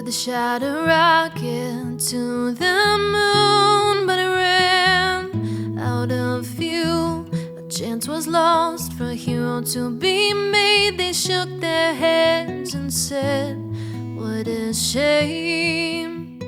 Could the shadow rocket to the moon, but it ran out of fuel. A chance was lost for a hero to be made. They shook their heads and said, what a shame.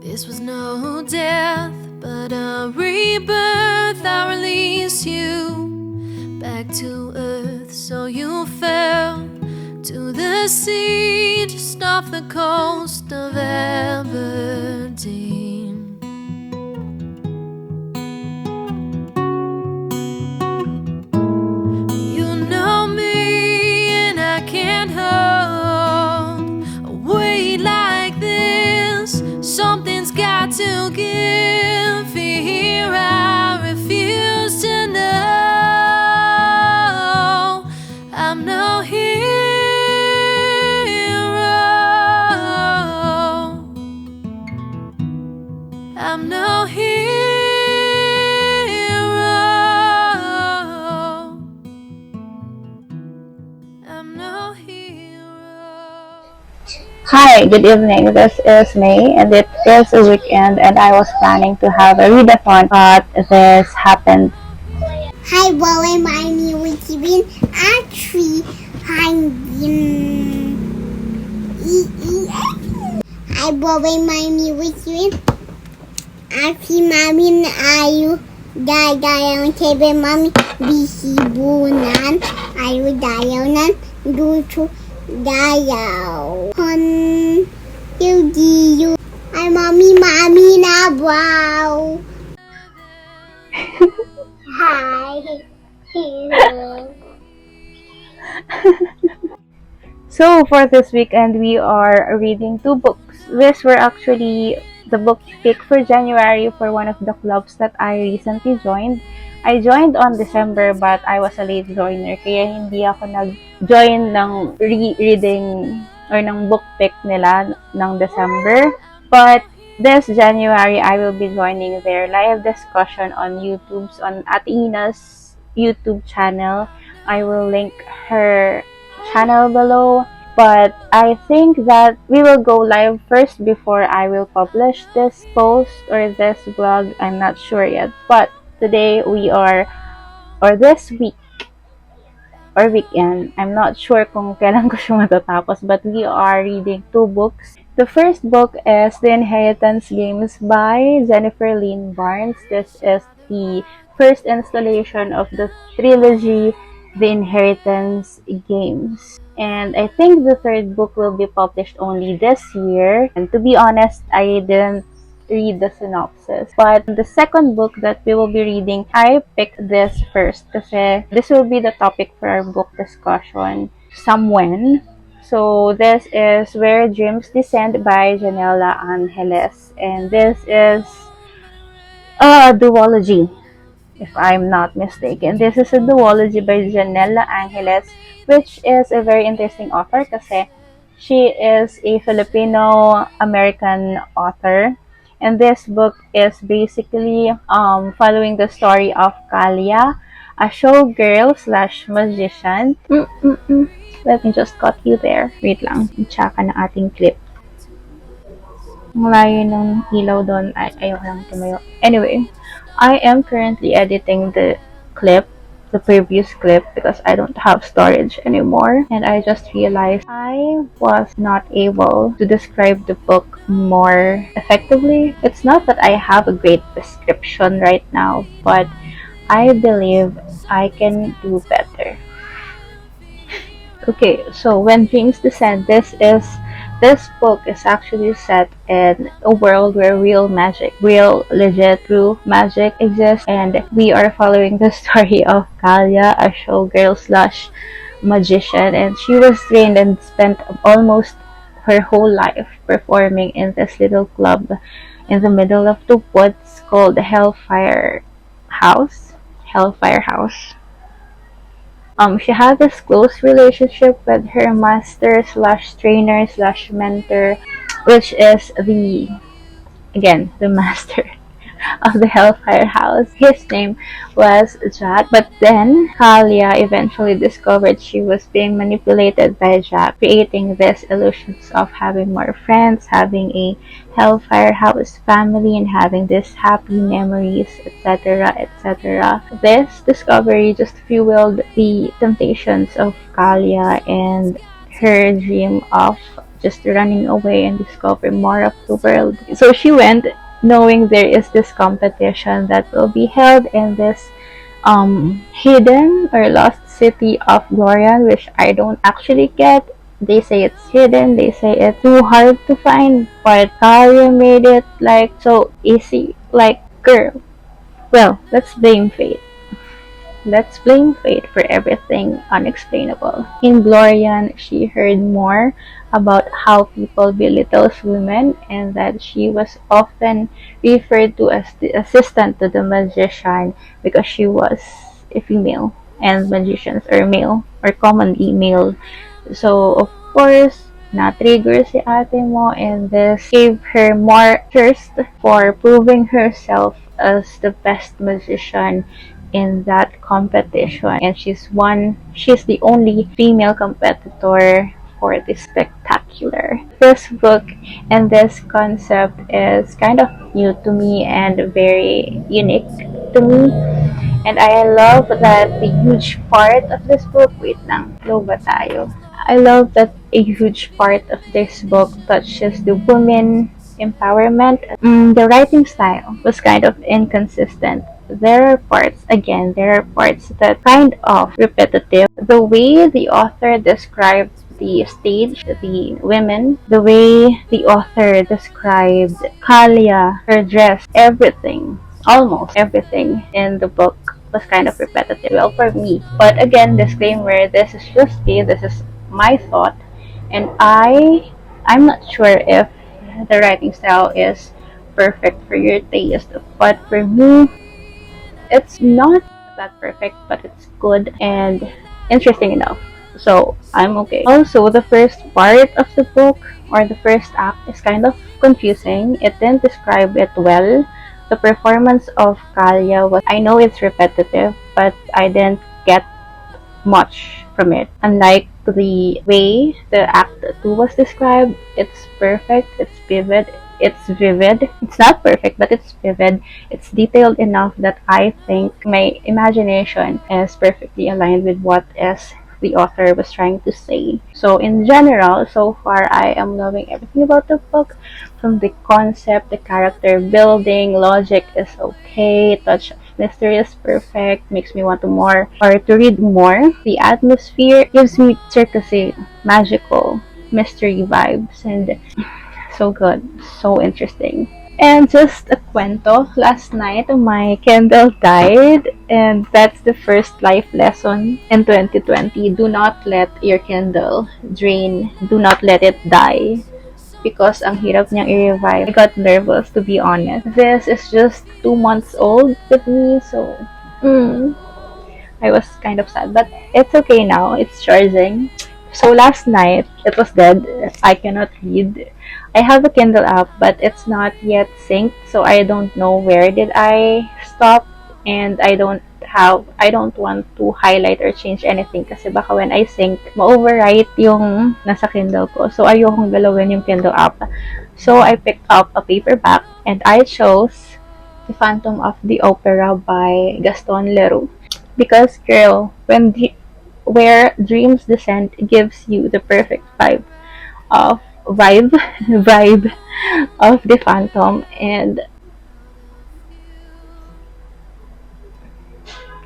This was no death, but a rebirth. I'll release you back to earth. So you fell to the sea, just off the coast of Aberdeen. You know me, and I can't hold a weight like this. Something's got to give. Here I refuse to know. I'm no hero. I'm no hero. I'm no hero. Hi, good evening. This is May, and it is a weekend, and I was planning to have a readathon, but this happened. Hi, Boy, my name is Steven. Actually, I'm Hi, Boy, my name is Steven. Actually, Mami, ayu dayang tebe Mami bisibunan ayu dayaw dutu dayaw kon you. Ay, Mami na wow. Hi. Hello. So, for this weekend, we are reading 2 books. These were actually the book pick for January for one of the clubs that I recently joined. I joined on December, but I was a late joiner, kaya hindi ako nag-join ng reading or ng book pick nila ng December. But this January, I will be joining their live discussion on YouTube's on Athena's YouTube channel. I will link her channel below. But I think that we will go live first before I will publish this post or this vlog. I'm not sure yet. But today or this week or weekend, I'm not sure kung kailan ko siya matatapos, but we are reading 2 books. The first book is The Inheritance Games by Jennifer Lynn Barnes. This is the first installation of the trilogy The Inheritance Games. And I think the 3rd book will be published only this year. And to be honest, I didn't read the synopsis. But the 2nd book that we will be reading, I picked this first kasi this will be the topic for our book discussion, Somewhen. So this is Where Dreams Descend by Janella Angeles. And this is a duology, if I'm not mistaken. This is a duology by Janella Angeles, which is a very interesting author kasi she is a Filipino-American author. And this book is basically following the story of Kalia, a showgirl / magician. Let me just cut you there. Wait lang. Tsaka na ating clip. Ang layo ng ilaw doon. Ayoko lang tumayo. Anyway, I am currently editing the previous clip, because I don't have storage anymore. And I just realized I was not able to describe the book more effectively. It's not that I have a great description right now, but I believe I can do better. Okay, so When Dreams Descend, this book is actually set in a world where real legit, true magic exists, and we are following the story of Kalia, a showgirl / magician, and she was trained and spent almost her whole life performing in this little club in the middle of the woods called Hellfire House. She had this close relationship with her master / trainer / mentor, which is the master, of the Hellfire House. His name was Jack, but then Kalia eventually discovered she was being manipulated by Jack, creating these illusions of having more friends, having a Hellfire House family, and having these happy memories, etc., etc. This discovery just fueled the temptations of Kalia and her dream of just running away and discover more of the world. So she went knowing there is this competition that will be held in this hidden or lost city of Glorian, which I don't actually get. They say it's hidden, they say it's too hard to find, but Kalia made it like so easy. Like, girl, well, let's blame fate. Let's blame fate for everything unexplainable. In Glorian, she heard more about how people belittle women and that she was often referred to as the assistant to the magician because she was a female and magicians are male or commonly male. So, of course, na-trigger si ate mo and this gave her more thirst for proving herself as the best magician in that competition, and she's the only female competitor for the spectacular. This book and this concept is kind of new to me and very unique to me, and I love that the huge part of this book, wait lang, low ba tayo? I love that a huge part of this book touches the women empowerment. The writing style was kind of inconsistent. There are parts that kind of repetitive. The way the author described the stage, the women, the way the author described Kalia, her dress, everything, almost everything in the book was kind of repetitive. Well, for me. But again, disclaimer, this is just me, this is my thought, and I'm not sure if the writing style is perfect for your taste, but for me, it's not that perfect, but it's good and interesting enough. So I'm okay. Also, the first part of the book or the first act is kind of confusing. It didn't describe it well. The performance of Kalia was, I know it's repetitive, but I didn't get much from it. Unlike the way the act 2 was described, it's perfect, it's vivid, it's not perfect, but it's vivid, it's detailed enough that I think my imagination is perfectly aligned with what is the author was trying to say. So in general, so far I am loving everything about the book, from the concept, the character building, logic is okay, touch of mystery is perfect, makes me want to more or to read more. The atmosphere gives me circusy, magical, mystery vibes, and so good, so interesting. And just a cuento, last night my Kindle died, and that's the first life lesson in 2020. Do not let your Kindle drain, do not let it die, because ang hirap niyang i-revive. I got nervous, to be honest. This is just 2 months old with me, so I was kind of sad, but it's okay now, it's charging. So last night, it was dead. I cannot read. I have a Kindle app, but it's not yet synced, so I don't know where did I stop, and I don't want to highlight or change anything kasi baka when I sync, ma-overwrite yung nasa Kindle ko. So ayokong galawin yung Kindle app. So I picked up a paperback and I chose The Phantom of the Opera by Gaston Leroux. Because girl, where dreams descend gives you the perfect vibe of the Phantom, and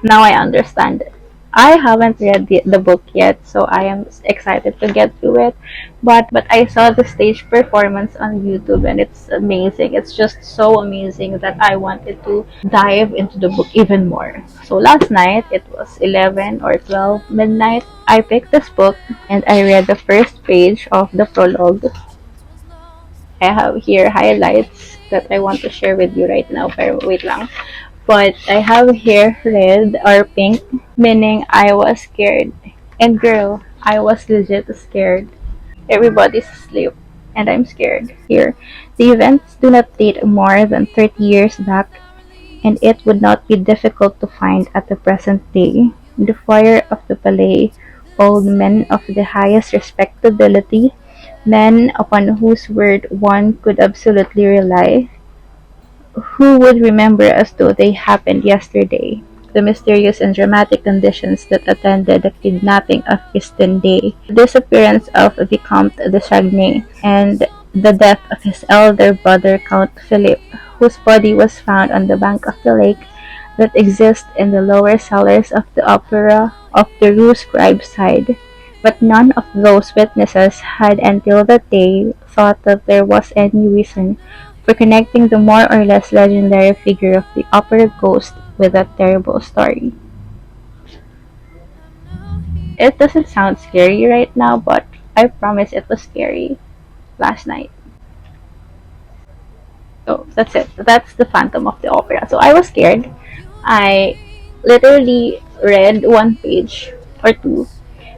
now I understand it. I haven't read the book yet, so I am excited to get through it. But I saw the stage performance on YouTube and it's amazing. It's just so amazing that I wanted to dive into the book even more. So last night, it was 11 or 12 midnight. I picked this book and I read the first page of the prologue. I have here highlights that I want to share with you right now. Pero wait lang. But I have here red or pink, meaning I was scared. And girl, I was legit scared. Everybody's asleep, and I'm scared. Here, the events do not date more than 30 years back, and it would not be difficult to find at the present day. In the foyer of the Palais, old men of the highest respectability, men upon whose word one could absolutely rely, who would remember as though they happened yesterday the mysterious and dramatic conditions that attended the kidnapping of Christine Day, the disappearance of Vicomte de Chagny, and the death of his elder brother Count Philippe, whose body was found on the bank of the lake that exists in the lower cellars of the opera of the Rue Scribeside. But none of those witnesses had until that day thought that there was any reason for connecting the more or less legendary figure of the opera ghost with that terrible story. It doesn't sound scary right now, but I promise it was scary last night. So that's it. That's the Phantom of the Opera. So I was scared. I literally read one page or two.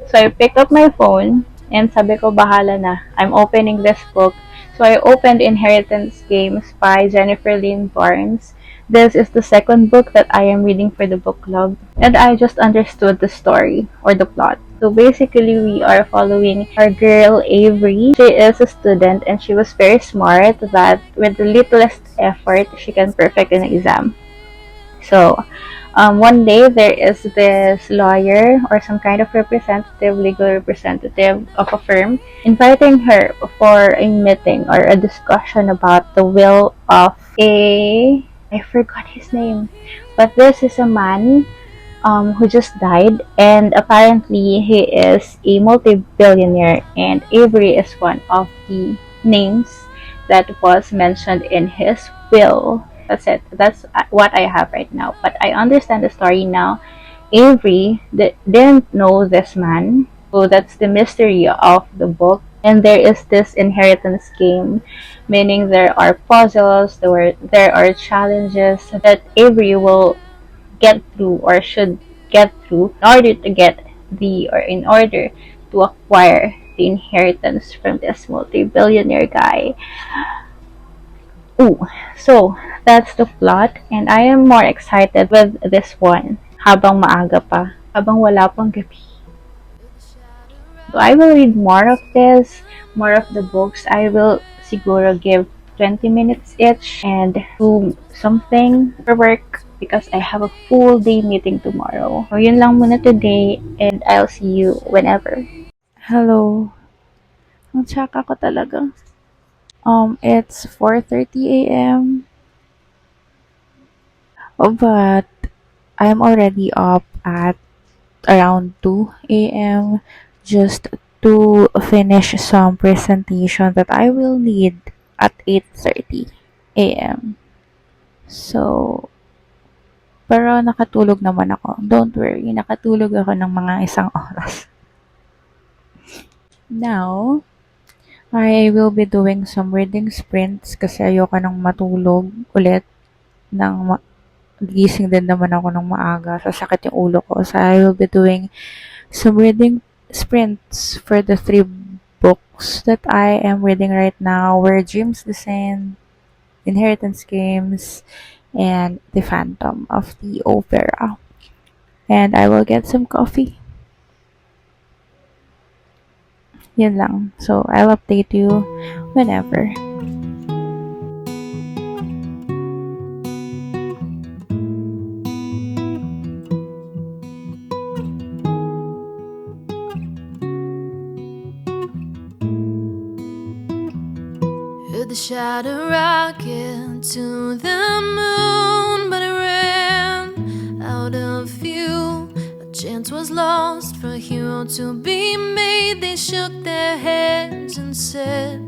So I picked up my phone and sabi ko, bahala na. I'm opening this book. So I opened Inheritance Games by Jennifer Lynn Barnes. This is the second book that I am reading for the book club. And I just understood the story or the plot. So basically, we are following our girl Avery. She is a student and she was very smart that with the littlest effort, she can perfect an exam. So, one day there is this lawyer or some kind of representative, legal representative of a firm, inviting her for a meeting or a discussion about the will of I forgot his name, but this is a man who just died, and apparently he is a multi-billionaire, and Avery is one of the names that was mentioned in his will. That's it. That's what I have right now. But I understand the story now. Avery didn't know this man, so that's the mystery of the book. And there is this inheritance game, meaning there are puzzles, there are challenges that Avery will get through or should get through in order to get in order to acquire the inheritance from this multi-billionaire guy. Ooh, so that's the plot, and I am more excited with this one habang maaga pa, habang wala pang gabi. So I will read more of this, more of the books. I will siguro give 20 minutes each and do something for work because I have a full day meeting tomorrow. So yun lang muna today, and I'll see you whenever. Hello. Ang tsaka ko talaga. It's 4:30 a.m. But I'm already up at around 2 a.m. just to finish some presentation that I will need at 8:30 a.m. So, pero nakatulog naman ako. Don't worry, nakatulog ako ng mga isang oras. Now, I will be doing some reading sprints kasi ayoko nang matulog ulit ng gising din naman ako ng maaga. Sasakit yung ulo ko. So, I will be doing some reading sprints for the 3 books that I am reading right now were Dreams Descend, Inheritance Games, and The Phantom of the Opera. And I will get some coffee. Yun lang. So, I'll update you whenever. Heard the shadow rocket to the moon, but it ran out of fuel. A chance was lost for a hero to be made. They shook their heads and said,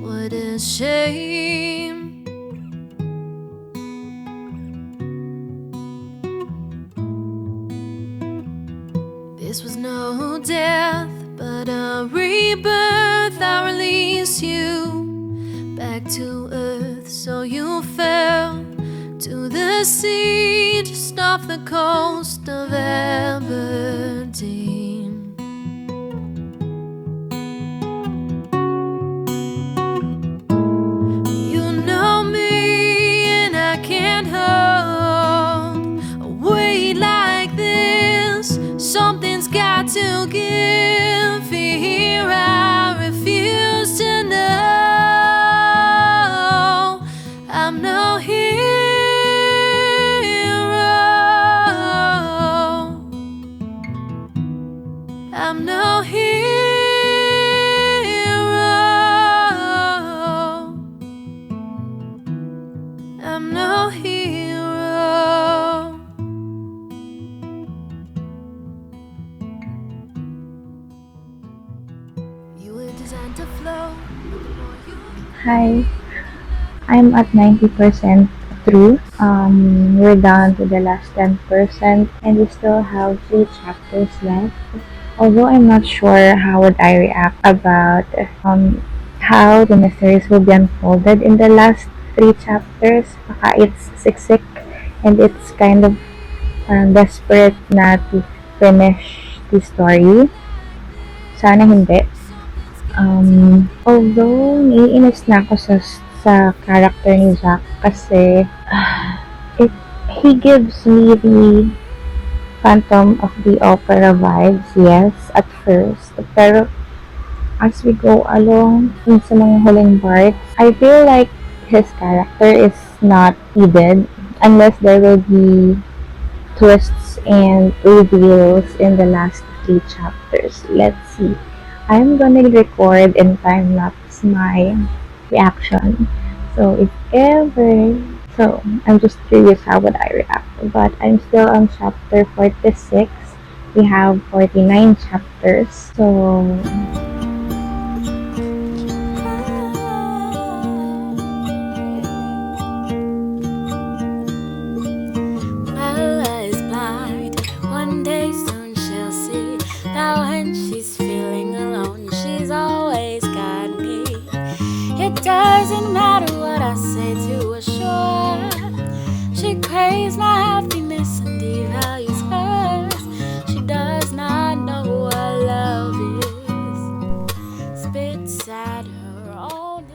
"What a shame." This was no death, but a rebirth. I release you back to earth, so you fell to the sea just off the coast of Aberdeen. You know me, and I can't hold designed to flow. But the more you Hi, I'm at 90% through. We're down to the last 10% and we still have 3 chapters left. Although I'm not sure how would I react about how the mysteries will be unfolded in the last 3 chapters. Baka it's siksik and it's kind of desperate na to finish the story. Sana hindi. Although naiinis na ako sa character ni Jack kasi it he gives me the Phantom of the Opera vibes, yes, at first. Pero as we go along dun sa mga huling parts, I feel like his character is not needed unless there will be twists and reveals in the last 3 chapters. Let's see. I'm gonna record and time lapse my reaction. So if ever, so I'm just curious how would I react. But I'm still on chapter 46. We have 49 chapters. So my eyes blind. One day soon she'll see. Now when she's feeling alone, she's always got me. It doesn't matter what I say to assure. She craves my happiness and devalues hers. She does not know what love is. Spits at her own.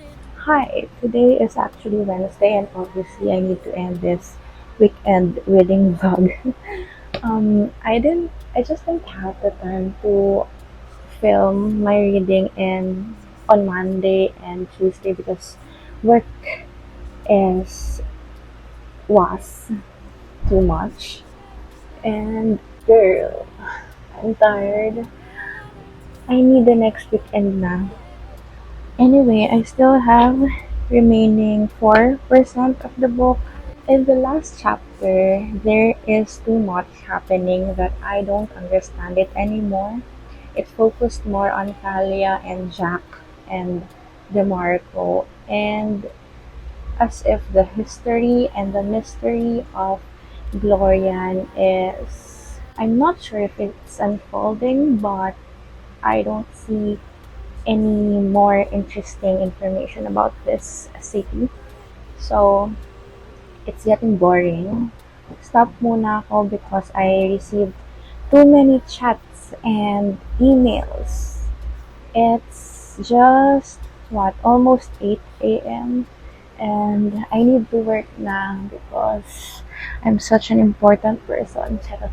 hi, today is actually Wednesday and obviously I need to end this weekend reading vlog. I just didn't have the time to film my reading in on Monday and Tuesday because work is was too much. And girl, I'm tired. I need the next weekend na. Anyway, I still have remaining 4% of the book. In the last chapter, there is too much happening that I don't understand it anymore. It focused more on Talia and Jack and DeMarco, and as if the history and the mystery of Glorian is. I'm not sure if it's unfolding, but I don't see any more interesting information about this city. So, it's getting boring. Stop muna ako because I received too many chats and emails. It's just, almost 8 a.m. and I need to work na because I'm such an important person. Charot.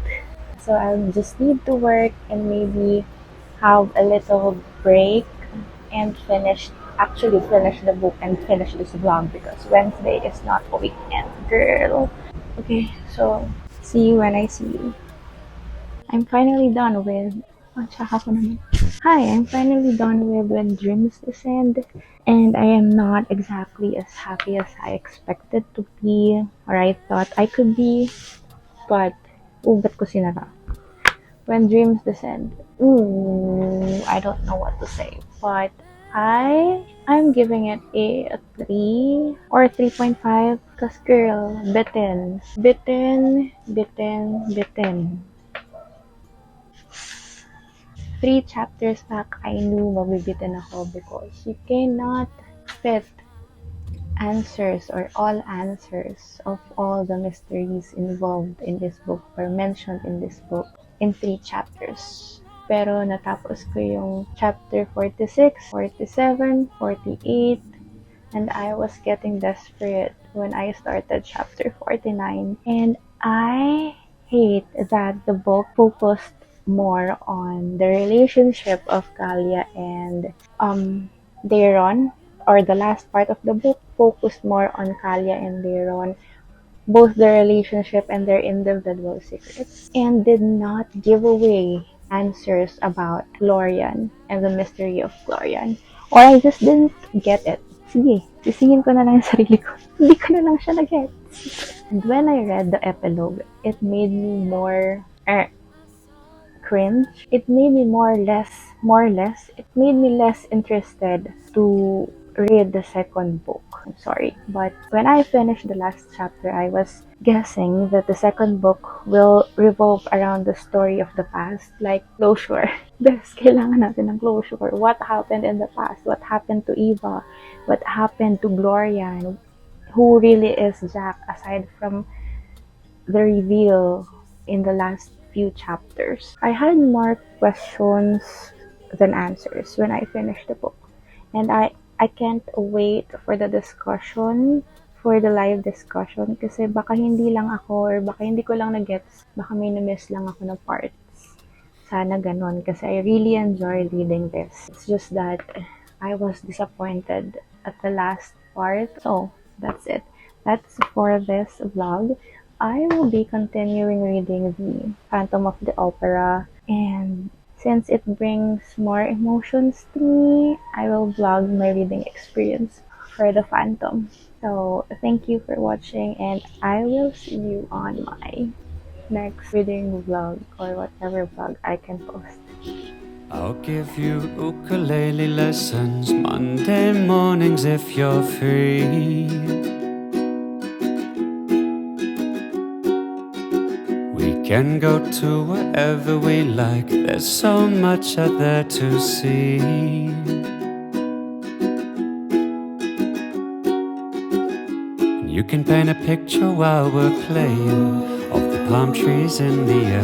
So I just need to work and maybe have a little break and actually finish the book and finish this vlog because Wednesday is not a weekend, girl. Okay, so see you when I see you. I'm finally done with. Oh, tsaka ko naman. Hi, I'm finally done with When Dreams Descend, and I am not exactly as happy as I expected to be, or I thought I could be, but ugat ko sinara. When Dreams Descend. I don't know what to say, but I'm giving it a 3 or 3.5 because girl, bitten. Bitten, bitten, bitten. 3 chapters back, I knew mabibitin ako because you cannot fit answers or all answers of all the mysteries involved in this book or mentioned in this book in 3 chapters. Pero natapos ko yung chapter 46, 47, 48, and I was getting desperate when I started chapter 49. And I hate that the book focused more on the relationship of Kalia and Daron, or the last part of the book focused more on Kalia and Daron, both their relationship and their individual secrets, and did not give away answers about Glorian and the mystery of Glorian. Or I just didn't get it. Sige, sisingin ko na lang yung sarili ko. Hindi ko na lang siya na-get. And when I read the epilogue, it made me more cringe. It made me it made me less interested to read the second book. I'm sorry. But when I finished the last chapter, I was guessing that the second book will revolve around the story of the past, like closure. Bes, kailangan natin ng closure. What happened in the past? What happened to Eva? What happened to Gloria? And who really is Jack aside from the reveal in the last few chapters? I had more questions than answers when I finished the book. And I can't wait for the discussion, for the live discussion, kasi baka hindi lang ako or baka hindi ko lang na-gets, baka may na-miss lang ako ng parts. Sana ganon, kasi I really enjoy reading this. It's just that I was disappointed at the last part. So, that's it. That's for this vlog. I will be continuing reading the Phantom of the Opera, and since it brings more emotions to me, I will vlog my reading experience for the Phantom. So, thank you for watching, and I will see you on my next reading vlog or whatever vlog I can post. I'll give you ukulele lessons Monday mornings if you're free. We can go to wherever we like, there's so much out there to see. And you can paint a picture while we're playing of the palm trees in the